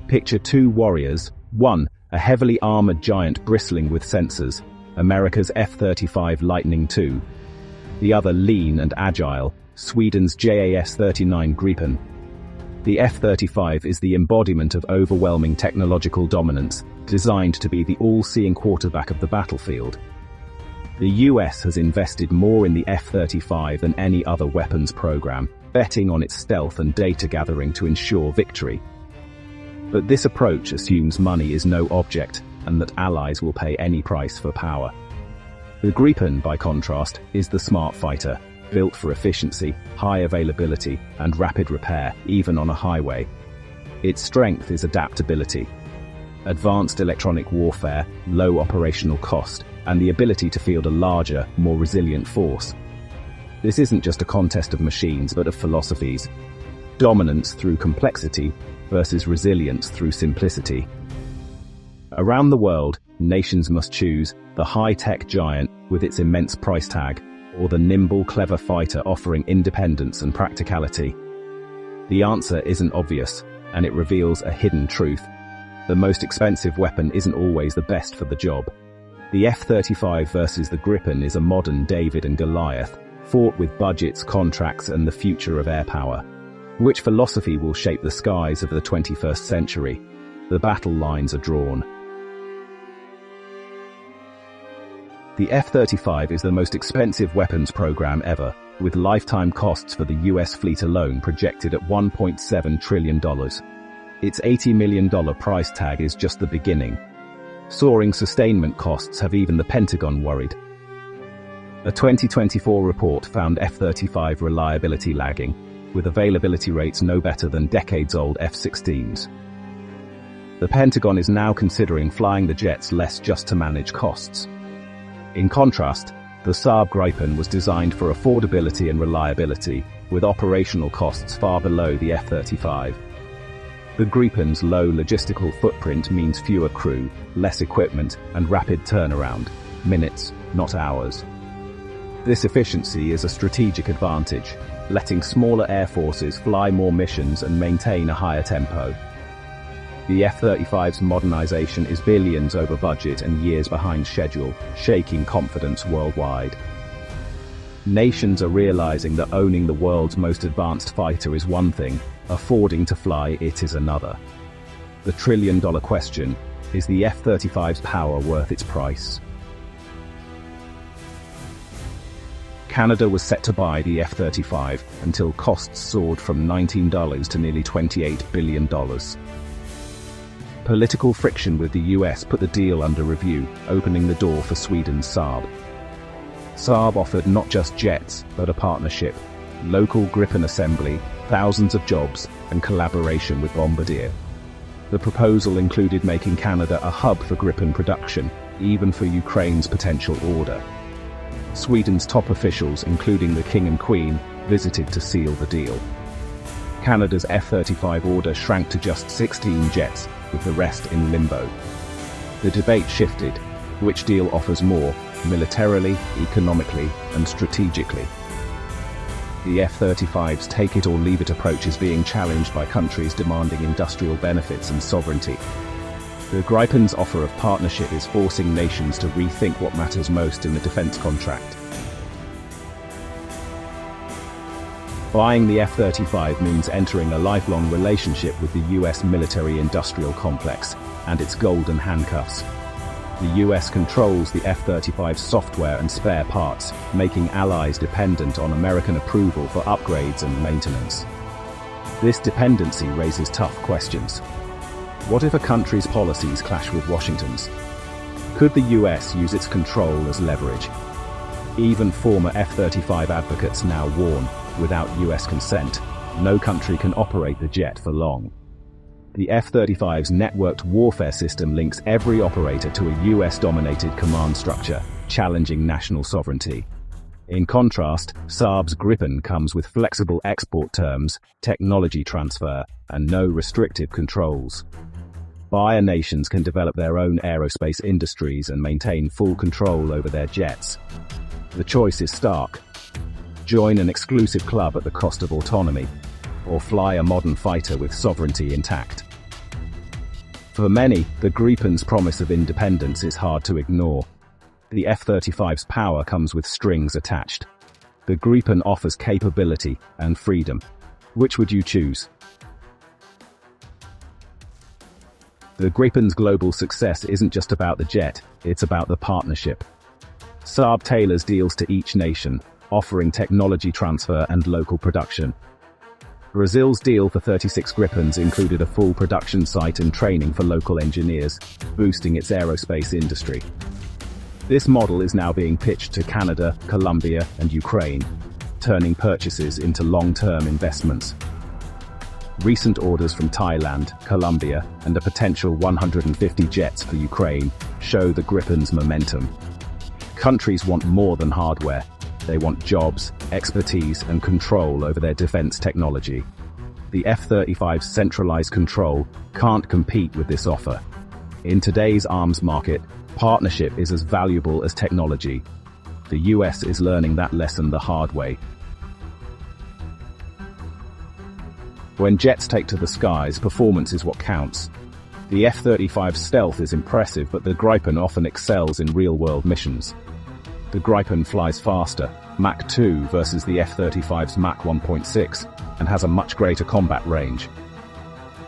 Picture two warriors, one, a heavily armored giant bristling with sensors, America's F-35 Lightning II. The other lean and agile, Sweden's JAS-39 Gripen. The F-35 is the embodiment of overwhelming technological dominance, designed to be the all-seeing quarterback of the battlefield. The US has invested more in the F-35 than any other weapons program, betting on its stealth and data gathering to ensure victory. But this approach assumes money is no object, and that allies will pay any price for power. The Gripen, by contrast, is the smart fighter, built for efficiency, high availability, and rapid repair, even on a highway. Its strength is adaptability. Advanced electronic warfare, low operational cost, and the ability to field a larger, more resilient force. This isn't just a contest of machines, but of philosophies. Dominance through complexity versus resilience through simplicity. Around the world, nations must choose the high-tech giant with its immense price tag, or the nimble, clever fighter offering independence and practicality. The answer isn't obvious, and it reveals a hidden truth. The most expensive weapon isn't always the best for the job. The F-35 versus the Gripen is a modern David and Goliath, fought with budgets, contracts, and the future of air power. Which philosophy will shape the skies of the 21st century? The battle lines are drawn. The F-35 is the most expensive weapons program ever, with lifetime costs for the US fleet alone projected at $1.7 trillion. Its $80 million price tag is just the beginning. Soaring sustainment costs have even the Pentagon worried. A 2024 report found F-35 reliability lagging, with availability rates no better than decades-old F-16s. The Pentagon is now considering flying the jets less just to manage costs. In contrast, the Saab Gripen was designed for affordability and reliability, with operational costs far below the F-35. The Gripen's low logistical footprint means fewer crew, less equipment, and rapid turnaround, minutes, not hours. This efficiency is a strategic advantage, letting smaller air forces fly more missions and maintain a higher tempo. The F-35's modernization is billions over budget and years behind schedule, shaking confidence worldwide. Nations are realizing that owning the world's most advanced fighter is one thing, affording to fly it is another. The trillion-dollar question, is the F-35's power worth its price? Canada was set to buy the F-35 until costs soared from $19 to nearly $28 billion. Political friction with the US put the deal under review, opening the door for Sweden's Saab. Saab offered not just jets, but a partnership, local Gripen assembly, thousands of jobs, and collaboration with Bombardier. The proposal included making Canada a hub for Gripen production, even for Ukraine's potential order. Sweden's top officials, including the King and Queen, visited to seal the deal. Canada's F-35 order shrank to just 16 jets, with the rest in limbo. The debate shifted. Which deal offers more, militarily, economically, and strategically? The F-35's take-it-or-leave-it approach is being challenged by countries demanding industrial benefits and sovereignty. The Gripen's offer of partnership is forcing nations to rethink what matters most in the defense contract. Buying the F-35 means entering a lifelong relationship with the US military-industrial complex and its golden handcuffs. The US controls the F-35's software and spare parts, making allies dependent on American approval for upgrades and maintenance. This dependency raises tough questions. What if a country's policies clash with Washington's? Could the US use its control as leverage? Even former F-35 advocates now warn, without US consent, no country can operate the jet for long. The F-35's networked warfare system links every operator to a US-dominated command structure, challenging national sovereignty. In contrast, Saab's Gripen comes with flexible export terms, technology transfer, and no restrictive controls. Buyer nations can develop their own aerospace industries and maintain full control over their jets. The choice is stark. Join an exclusive club at the cost of autonomy, or fly a modern fighter with sovereignty intact. For many, the Gripen's promise of independence is hard to ignore. The F-35's power comes with strings attached. The Gripen offers capability and freedom. Which would you choose? The Gripen's global success isn't just about the jet, it's about the partnership. Saab tailors deals to each nation, offering technology transfer and local production. Brazil's deal for 36 Gripens included a full production site and training for local engineers, boosting its aerospace industry. This model is now being pitched to Canada, Colombia, and Ukraine, turning purchases into long-term investments. Recent orders from Thailand, Colombia, and a potential 150 jets for Ukraine show the Gripen's momentum. Countries want more than hardware. They want jobs, expertise, and control over their defense technology. The F-35's centralized control can't compete with this offer. In today's arms market, partnership is as valuable as technology. The US is learning that lesson the hard way. When jets take to the skies, performance is what counts. The F-35 stealth is impressive, but the Gripen often excels in real-world missions. The Gripen flies faster, Mach 2 versus the F-35's Mach 1.6, and has a much greater combat range.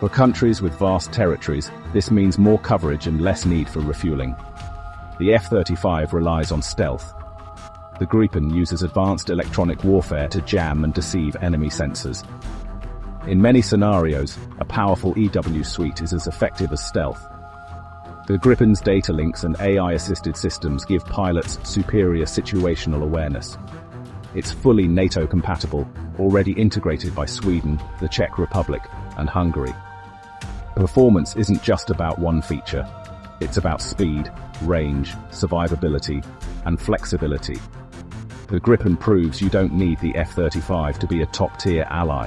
For countries with vast territories, this means more coverage and less need for refueling. The F-35 relies on stealth. The Gripen uses advanced electronic warfare to jam and deceive enemy sensors. In many scenarios, a powerful EW suite is as effective as stealth. The Gripen's data links and AI-assisted systems give pilots superior situational awareness. It's fully NATO-compatible, already integrated by Sweden, the Czech Republic, and Hungary. Performance isn't just about one feature. It's about speed, range, survivability, and flexibility. The Gripen proves you don't need the F-35 to be a top-tier ally.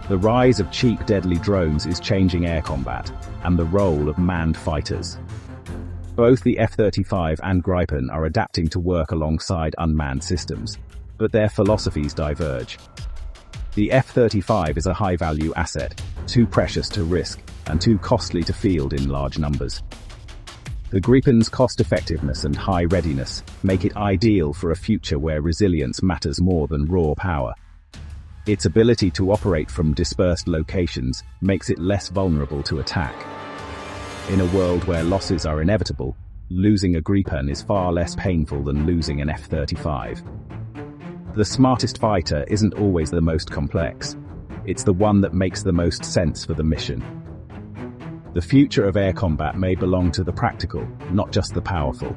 The rise of cheap, deadly drones is changing air combat, and the role of manned fighters. Both the F-35 and Gripen are adapting to work alongside unmanned systems, but their philosophies diverge. The F-35 is a high-value asset, too precious to risk, and too costly to field in large numbers. The Gripen's cost-effectiveness and high readiness make it ideal for a future where resilience matters more than raw power. Its ability to operate from dispersed locations makes it less vulnerable to attack. In a world where losses are inevitable, losing a Gripen is far less painful than losing an F-35. The smartest fighter isn't always the most complex. It's the one that makes the most sense for the mission. The future of air combat may belong to the practical, not just the powerful.